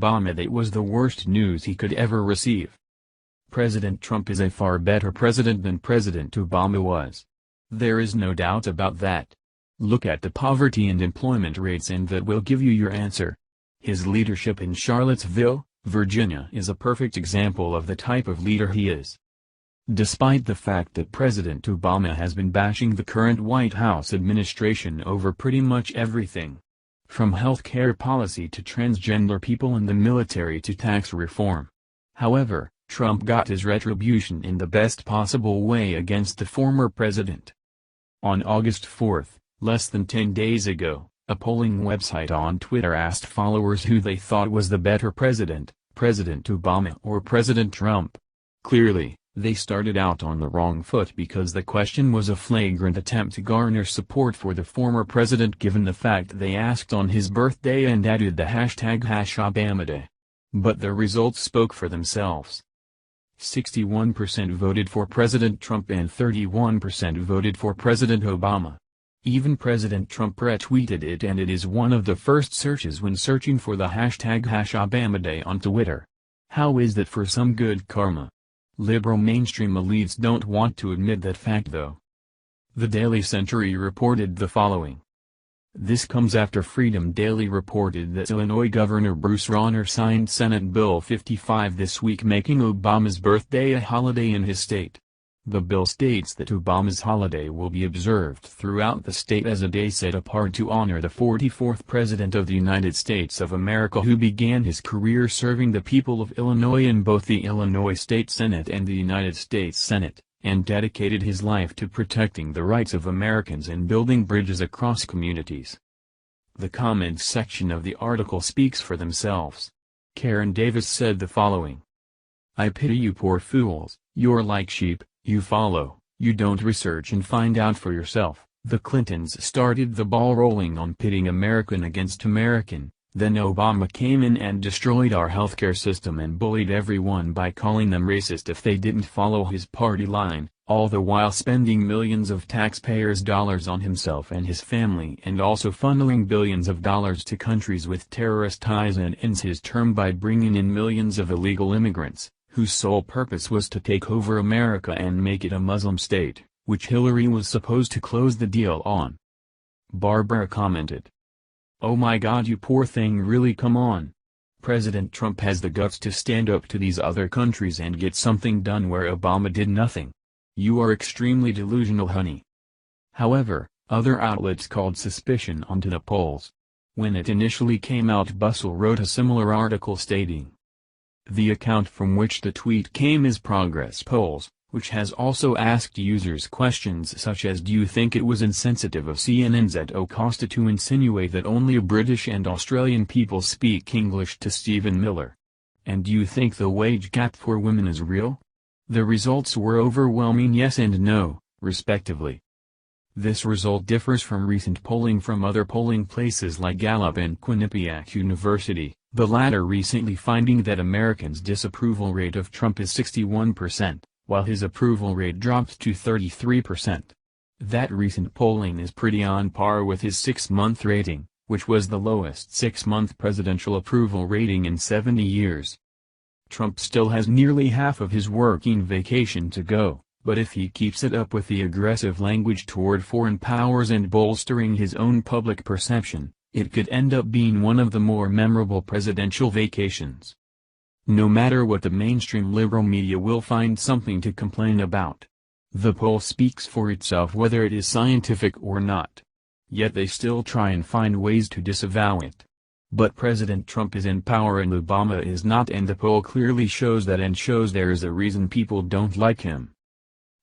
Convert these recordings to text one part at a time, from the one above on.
Obama that was the worst news he could ever receive. President Trump is a far better president than President Obama was. There is no doubt about that. Look at the poverty and employment rates and that will give you your answer. His leadership in Charlottesville, Virginia is a perfect example of the type of leader he is. Despite the fact that President Obama has been bashing the current White House administration over pretty much everything, from health care policy to transgender people and the military to tax reform. However, Trump got his retribution in the best possible way against the former president. On August 4, less than 10 days ago, a polling website on Twitter asked followers who they thought was the better president, President Obama or President Trump. Clearly, they started out on the wrong foot because the question was a flagrant attempt to garner support for the former president given the fact they asked on his birthday and added the hashtag #ObamaDay. But the results spoke for themselves. 61% voted for President Trump and 31% voted for President Obama. Even President Trump retweeted it, and it is one of the first searches when searching for the hashtag #ObamaDay on Twitter. How is that for some good karma? Liberal mainstream elites don't want to admit that fact though. The Daily Century reported the following. This comes after Freedom Daily reported that Illinois Governor Bruce Rauner signed Senate Bill 55 this week, making Obama's birthday a holiday in his state. The bill states that Obama's holiday will be observed throughout the state as a day set apart to honor the 44th President of the United States of America, who began his career serving the people of Illinois in both the Illinois State Senate and the United States Senate, and dedicated his life to protecting the rights of Americans and building bridges across communities. The comments section of the article speaks for themselves. Karen Davis said the following. I pity you poor fools, you're like sheep. You follow, you don't research and find out for yourself. The Clintons started the ball rolling on pitting American against American, then Obama came in and destroyed our healthcare system and bullied everyone by calling them racist if they didn't follow his party line, all the while spending millions of taxpayers' dollars on himself and his family and also funneling billions of dollars to countries with terrorist ties, and ends his term by bringing in millions of illegal immigrants, whose sole purpose was to take over America and make it a Muslim state, which Hillary was supposed to close the deal on. Barbara commented. Oh my God, you poor thing, really, come on. President Trump has the guts to stand up to these other countries and get something done where Obama did nothing. You are extremely delusional, honey. However, other outlets called suspicion onto the polls. When it initially came out, Bustle wrote a similar article stating, the account from which the tweet came is Progress Polls, which has also asked users questions such as, do you think it was insensitive of CNN's Ed Acosta to insinuate that only British and Australian people speak English to Stephen Miller? And do you think the wage gap for women is real? The results were overwhelming yes and no, respectively. This result differs from recent polling from other polling places like Gallup and Quinnipiac University, the latter recently finding that Americans' disapproval rate of Trump is 61%, while his approval rate dropped to 33%. That recent polling is pretty on par with his 6-month rating, which was the lowest 6-month presidential approval rating in 70 years. Trump still has nearly half of his working vacation to go, but if he keeps it up with the aggressive language toward foreign powers and bolstering his own public perception, it could end up being one of the more memorable presidential vacations. No matter what, the mainstream liberal media will find something to complain about. The poll speaks for itself whether it is scientific or not. Yet they still try and find ways to disavow it. But President Trump is in power and Obama is not, and the poll clearly shows that, and shows there is a reason people don't like him.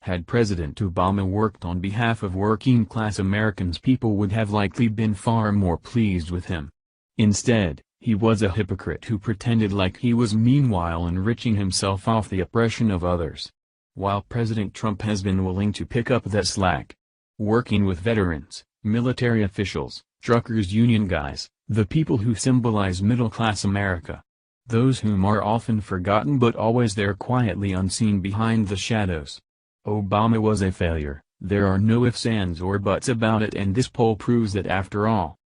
Had President Obama worked on behalf of working-class Americans, people would have likely been far more pleased with him. Instead, he was a hypocrite who pretended like he was meanwhile enriching himself off the oppression of others. While President Trump has been willing to pick up that slack, working with veterans, military officials, truckers, union guys, the people who symbolize middle-class America, those whom are often forgotten but always there quietly unseen behind the shadows. Obama was a failure, there are no ifs, ands or buts about it, and this poll proves that after all.